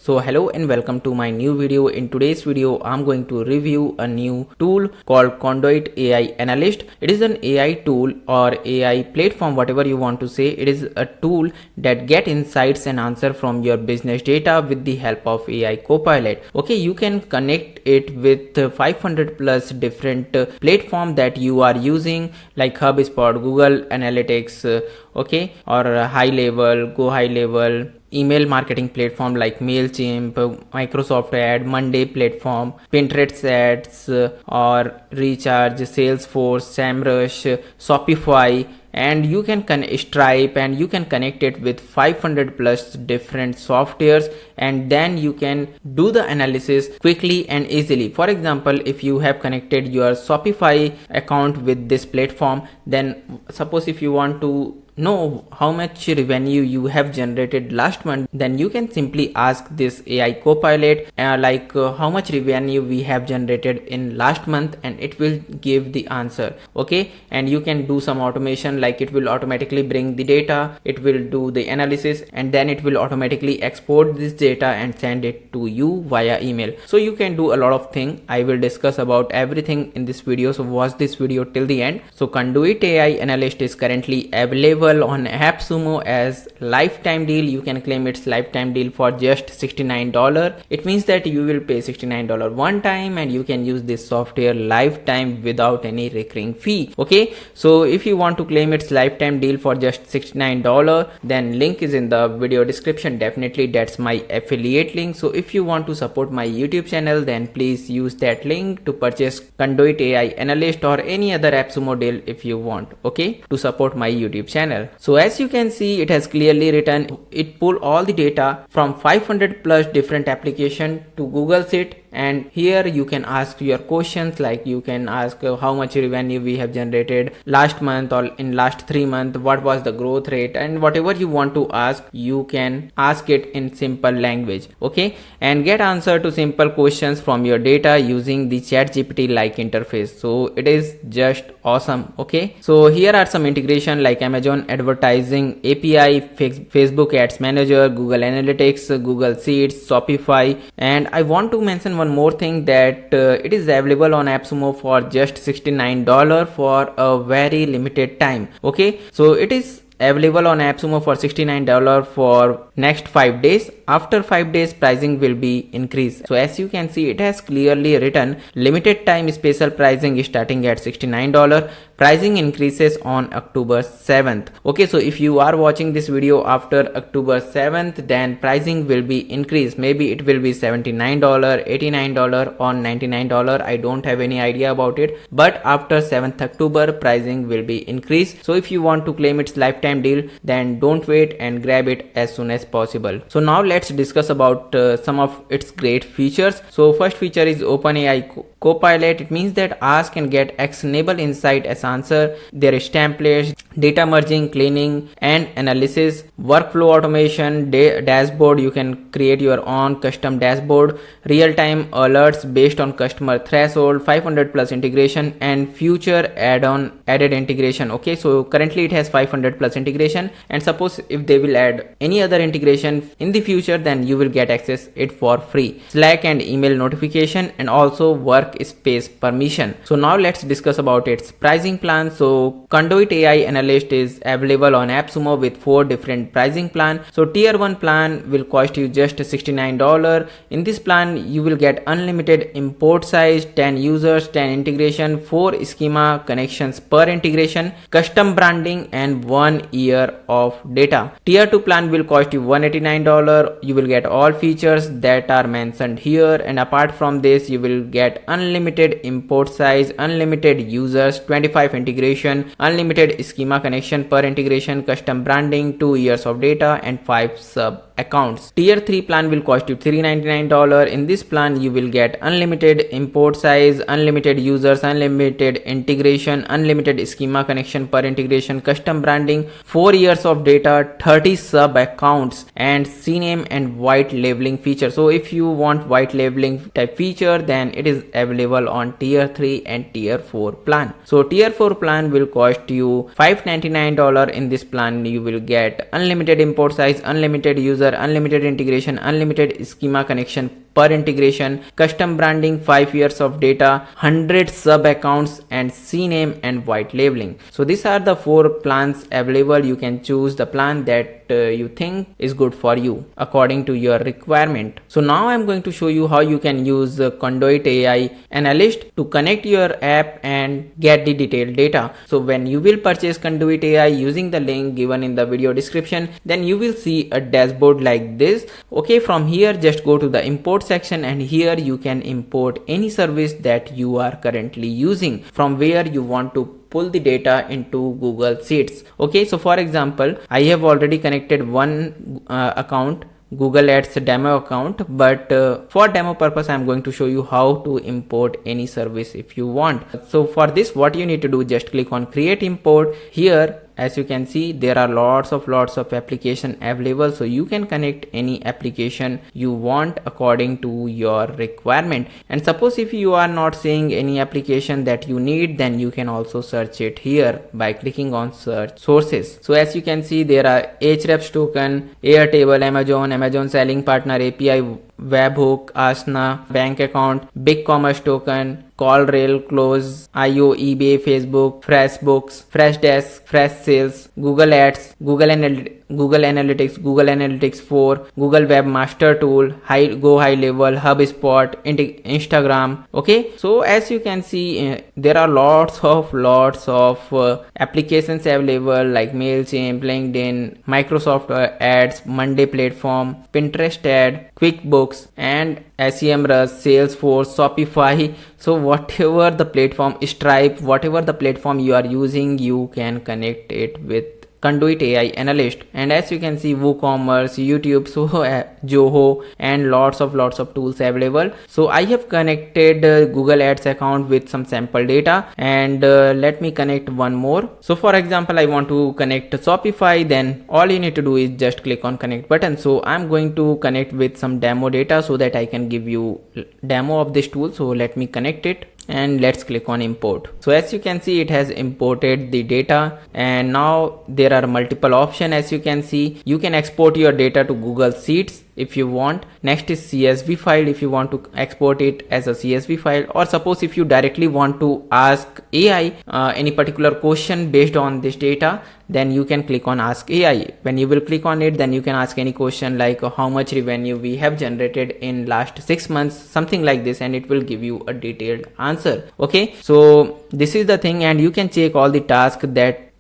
So hello and welcome to my new video. In today's video, I'm going to review a new tool called Conduit AI Analyst. It is an AI tool or AI platform, whatever you want to say. It is a tool that get insights and answer from your business data with the help of AI Copilot. Okay, you can connect it with 500 plus different platform that you are using like HubSpot, Google Analytics, okay, or high level, go high level, email marketing platform like MailChimp, Microsoft Ad, Monday platform, Pinterest ads, or Recharge, Salesforce, SEMrush, Shopify, and you can Stripe, and you can connect it with 500 plus different softwares, and then you can do the analysis quickly and easily. For example, if you have connected your Shopify account with this platform, then suppose if you want to know how much revenue you have generated last month, then you can simply ask this AI Copilot how much revenue we have generated in last month, and it will give the answer. Okay, and you can do some automation, like it will automatically bring the data, it will do the analysis, and then it will automatically export this data and send it to you via email. So you can do a lot of things. I will discuss about everything in this video, so watch this video till the end. So Conduit AI Analyst is currently available on AppSumo as lifetime deal. You can claim its lifetime deal for just $69. It means that you will pay $69 one time and you can use this software lifetime without any recurring fee. Okay, so if you want to claim its lifetime deal for just $69, then link is in the video description. Definitely that's my affiliate link. So if you want to support my YouTube channel, then please use that link to purchase Conduit AI Analyst or any other AppSumo deal if you want, okay, to support my YouTube channel. So as you can see, it has clearly written, it pull all the data from 500 plus different application to Google Sheet, and here you can ask your questions, like you can ask how much revenue we have generated last month or in last 3 months, what was the growth rate, and whatever you want to ask, you can ask it in simple language, okay, and get answer to simple questions from your data using the ChatGPT like interface. So it is just awesome. Okay, so here are some integration like Amazon Advertising API, Facebook Ads Manager, Google Analytics, Google Sheets, Shopify, and I want to mention one more thing, that it is available on AppSumo for just $69 for a very limited time. Okay, so it is available on AppSumo for $69 for next 5 days. After 5 days, pricing will be increased. So as you can see, it has clearly written limited time special pricing is starting at $69. Pricing increases on October 7th. Okay, so if you are watching this video after October 7th, then pricing will be increased. Maybe it will be $79, $89 or $99. I don't have any idea about it, but after 7th October, pricing will be increased. So if you want to claim its lifetime deal, then don't wait and grab it as soon as possible. So now let's discuss about some of its great features. So first feature is OpenAI Copilot. It means that ask and get actionable insight as answer. There is templates, data merging, cleaning and analysis, workflow automation, dashboard. You can create your own custom dashboard, real-time alerts based on customer threshold, 500 plus integration and future added integration. Okay, so currently it has 500 plus integration, and suppose if they will add any other integration in the future, then you will get access it for free. Slack and email notification, and also workspace permission. So now let's discuss about its pricing plan. So Conduit AI Analyst is available on AppSumo with 4 different pricing plan. So tier 1 plan will cost you just $69. In this plan, you will get unlimited import size, 10 users, 10 integration, 4 schema connections per integration, custom branding and 1 year of data. Tier 2 plan will cost you $189. You will get all features that are mentioned here, and apart from this, you will get unlimited import size, unlimited users, 25 integration, unlimited schema connection per integration, custom branding, 2 years of data and 5 sub accounts. Tier 3 plan will cost you $399. In this plan, you will get unlimited import size, unlimited users, unlimited integration, unlimited schema connection per integration, custom branding, 4 years of data, 30 sub accounts and CNAME and white labeling feature. So if you want white labeling type feature, then it is available on tier 3 and tier 4 plan. So tier 4 plan will cost you $599. In this plan, you will get unlimited import size, unlimited user, user, unlimited integration, unlimited schema connection per integration, custom branding, 5 years of data, 100 sub accounts, and CNAME and white labeling. So these are the 4 plans available. You can choose the plan that you think is good for you according to your requirement. So now I'm going to show you how you can use Conduit AI Analyst to connect your app and get the detailed data. So when you will purchase Conduit AI using the link given in the video description, then you will see a dashboard like this. Okay, from here just go to the import section, and here you can import any service that you are currently using from where you want to pull the data into Google Sheets. Okay, so for example, I have already connected one account, Google Ads demo account, but for demo purpose I'm going to show you how to import any service if you want. So for this, what you need to do, just click on create import. Here as you can see, there are lots of application available, so you can connect any application you want according to your requirement. And suppose if you are not seeing any application that you need, then you can also search it here by clicking on search sources. So as you can see, there are Ahrefs token, Airtable, Amazon selling partner API, webhook, Asana, bank account, BigCommerce token, CallRail, Close, IO, eBay, Facebook, FreshBooks, Freshdesk, Freshsales, Google Ads, Google Analytics, Google Analytics 4, Google Webmaster Tool, Go High Level, HubSpot, Instagram. Okay, so as you can see, there are lots of applications available like MailChimp, LinkedIn, Microsoft Ads, Monday Platform, Pinterest Ad, QuickBooks, and SEMrush, Salesforce, Shopify. So whatever the platform, Stripe, whatever the platform you are using, you can connect it with Conduit AI Analyst. And as you can see, WooCommerce, YouTube, so Zoho, and lots of tools available. So I have connected Google Ads account with some sample data, and let me connect one more. So for example, I want to connect Shopify, then all you need to do is just click on connect button. So I'm going to connect with some demo data so that I can give you demo of this tool. So let me connect it, and let's click on import. So as you can see, it has imported the data, and now there are multiple options. As you can see, you can export your data to Google Sheets if you want. Next is CSV file, if you want to export it as a CSV file, or suppose if you directly want to ask AI any particular question based on this data, then you can click on ask AI. When you will click on it, then you can ask any question like how much revenue we have generated in last 6 months, something like this, and it will give you a detailed answer. Okay, so this is the thing, and you can check all the tasks that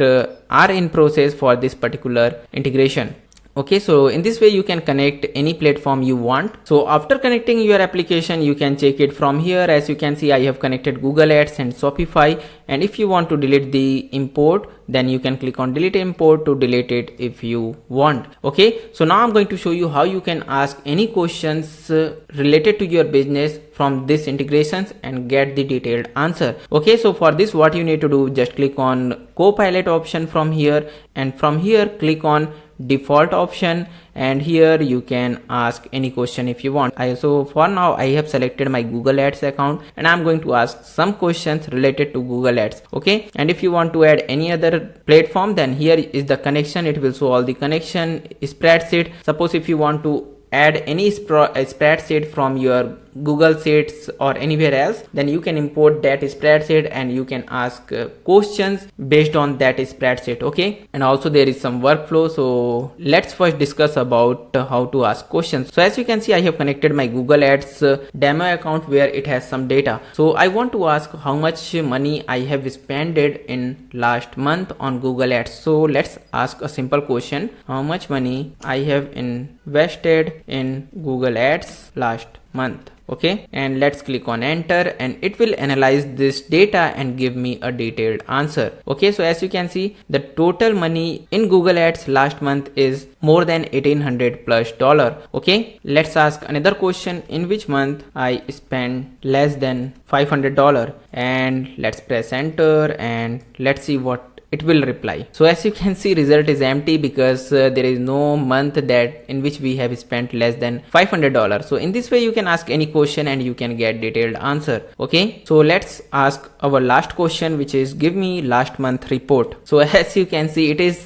are in process for this particular integration. Okay, so in this way you can connect any platform you want. So after connecting your application, you can check it from here. As you can see, I have connected Google Ads and Shopify, and if you want to delete the import, then you can click on delete import to delete it if you want. Okay, so now I'm going to show you how you can ask any questions related to your business from this integrations and get the detailed answer. Okay, so for this, what you need to do, just click on Copilot option from here, and from here click on default option, and here you can ask any question if you want. So for now I have selected my Google Ads account, and I'm going to ask some questions related to Google Ads. Okay, and if you want to add any other platform, then here is the connection. It will show all the connection spreadsheet. Suppose if you want to add any spreadsheet from your Google Sheets or anywhere else, then you can import that spreadsheet and you can ask questions based on that spreadsheet. Okay, and also there is some workflow. So let's first discuss about how to ask questions. So as you can see, I have connected my Google Ads demo account where it has some data. So I want to ask how much money I have spent in last month on Google Ads. So let's ask a simple question: how much money I have invested in Google Ads last month. Okay, and let's click on enter, and it will analyze this data and give me a detailed answer. Okay, so as you can see, the total money in Google Ads last month is more than $1,800+. Okay, let's ask another question: in which month I spent less than $500, and let's press enter, and let's see what it will reply. So as you can see, result is empty because there is no month that in which we have spent less than $500. So in this way you can ask any question and you can get detailed answer. Okay, so let's ask our last question, which is give me last month report. So as you can see, it is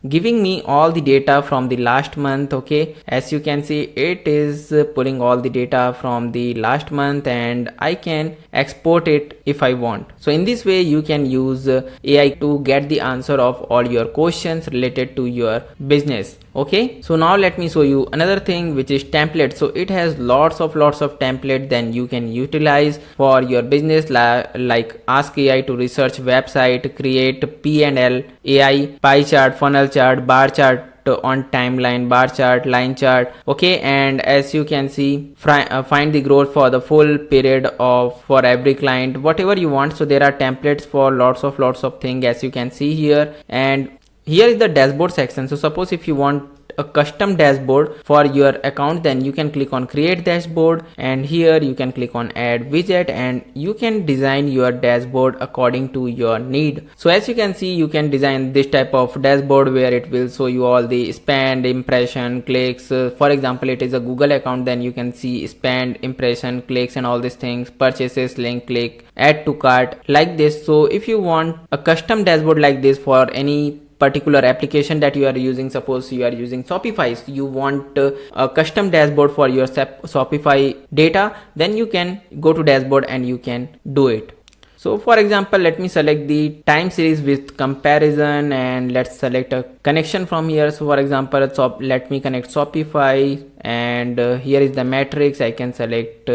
giving me all the data from the last month. Okay, as you can see, it is pulling all the data from the last month, and I can export it if I want. So in this way you can use AI to get the answer of all your questions related to your business. Okay, so now let me show you another thing, which is template. So it has lots of template then you can utilize for your business, like ask AI to research website, create P&L, AI pie chart, funnel chart, bar chart on timeline, bar chart, line chart. Okay, and as you can see, find the growth for the full period of for every client, whatever you want. So there are templates for lots of things, as you can see here. And here is the dashboard section. So suppose if you want a custom dashboard for your account, then you can click on create dashboard, and here you can click on add widget, and you can design your dashboard according to your need. So as you can see, you can design this type of dashboard where it will show you all the spend, impression, clicks. For example, it is a Google account, then you can see spend, impression, clicks, and all these things, purchases, link, click, add to cart, like this. So if you want a custom dashboard like this for any particular application that you are using, suppose you are using Shopify, so you want a custom dashboard for your Shopify data, then you can go to dashboard and you can do it. So for example, let me select the time series with comparison, and let's select a connection from here. So for example, let me connect Shopify, and here is the matrix. I can select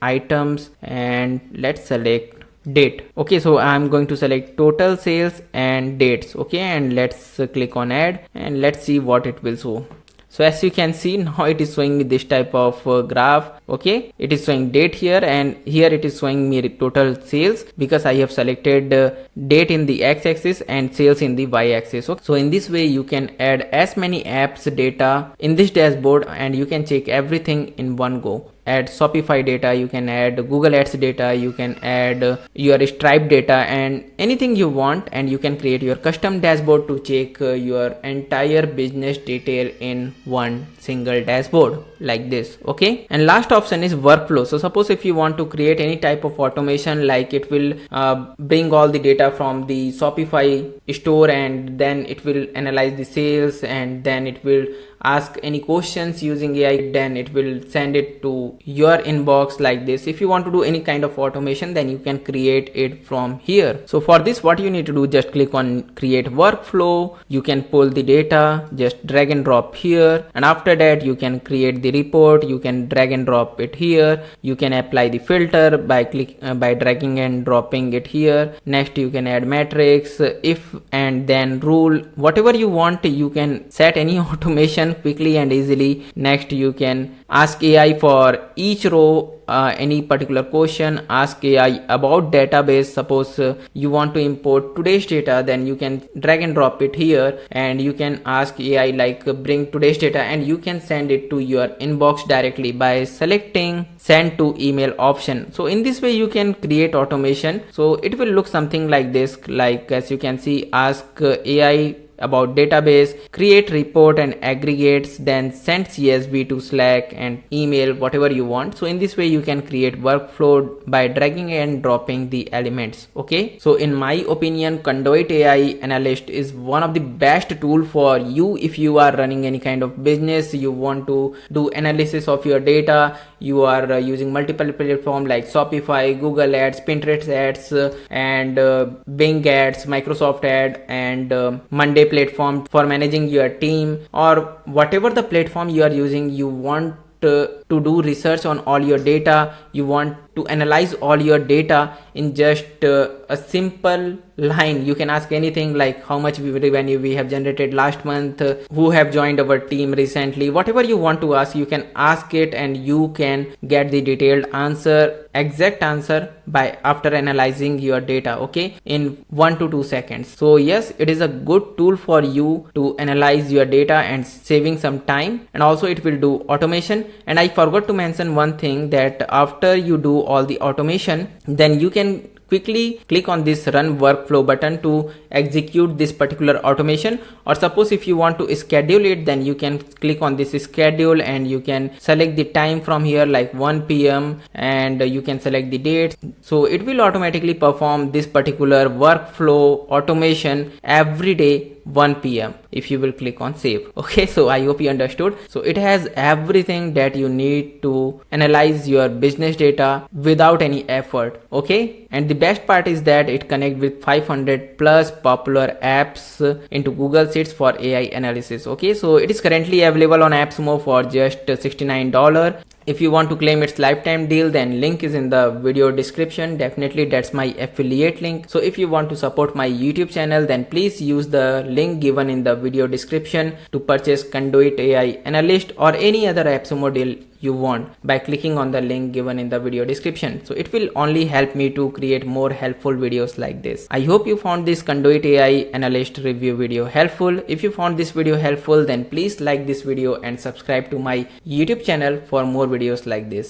items, and let's select date. Okay, so I'm going to select total sales and dates. Okay, and let's click on add, and let's see what it will show. So as you can see, now it is showing me this type of graph. Okay, it is showing date here, and here it is showing me total sales because I have selected date in the x-axis and sales in the y-axis. So in this way you can add as many apps data in this dashboard, and you can check everything in one go. Add Shopify data, you can add Google Ads data, you can add your Stripe data, and anything you want, and you can create your custom dashboard to check your entire business detail in one single dashboard like this. Okay, and last option is workflow. So suppose if you want to create any type of automation, like it will bring all the data from the Shopify store, and then it will analyze the sales, and then it will ask any questions using AI, then it will send it to your inbox like this. If you want to do any kind of automation, then you can create it from here. So for this, what you need to do, just click on create workflow. You can pull the data, just drag and drop here, and after that you can create the report. You can drag and drop it here. You can apply the filter by dragging and dropping it here. Next you can add matrix, if and then rule, whatever you want. You can set any automation quickly and easily. Next you can ask AI for each row any particular question. Ask AI about database. Suppose you want to import today's data, then you can drag and drop it here, and you can ask AI like bring today's data, and you can send it to your inbox directly by selecting send to email option. So in this way you can create automation. So it will look something like this, like as you can see, ask AI about database, create report and aggregates, then send CSV to Slack and email, whatever you want. So in this way you can create workflow by dragging and dropping the elements. Okay, so in my opinion, Conduit AI Analyst is one of the best tool for you if you are running any kind of business, you want to do analysis of your data, you are using multiple platforms like Shopify, Google Ads, Pinterest Ads, and Bing Ads, Microsoft Ad, and Monday platform for managing your team, or whatever the platform you are using. You want to do research on all your data, you want to analyze all your data in just a simple line. You can ask anything like how much revenue we have generated last month, who have joined our team recently, whatever you want to ask, you can ask it, and you can get the detailed answer, exact answer by after analyzing your data, okay, in 1 to 2 seconds. So yes, it is a good tool for you to analyze your data and saving some time, and also it will do automation. And I forgot to mention one thing, that after you do all the automation, then you can quickly click on this run workflow button to execute this particular automation. Or suppose if you want to schedule it, then you can click on this schedule, and you can select the time from here like 1 p.m. and you can select the date. So it will automatically perform this particular workflow automation every day 1 p.m. if you will click on save. Okay, so I hope you understood. So it has everything that you need to analyze your business data without any effort. Okay, and the best part is that it connects with 500 plus popular apps into Google Sheets for AI analysis. Okay, so it is currently available on AppSumo for just $69. If you want to claim its lifetime deal, then link is in the video description. Definitely that's my affiliate link. So if you want to support my YouTube channel, then please use the link given in the video description to purchase Conduit AI Analyst or any other AppSumo deal you want by clicking on the link given in the video description. So it will only help me to create more helpful videos like this. I hope you found this Conduit AI Analyst review video helpful. If you found this video helpful, then please like this video and subscribe to my YouTube channel for more videos like this.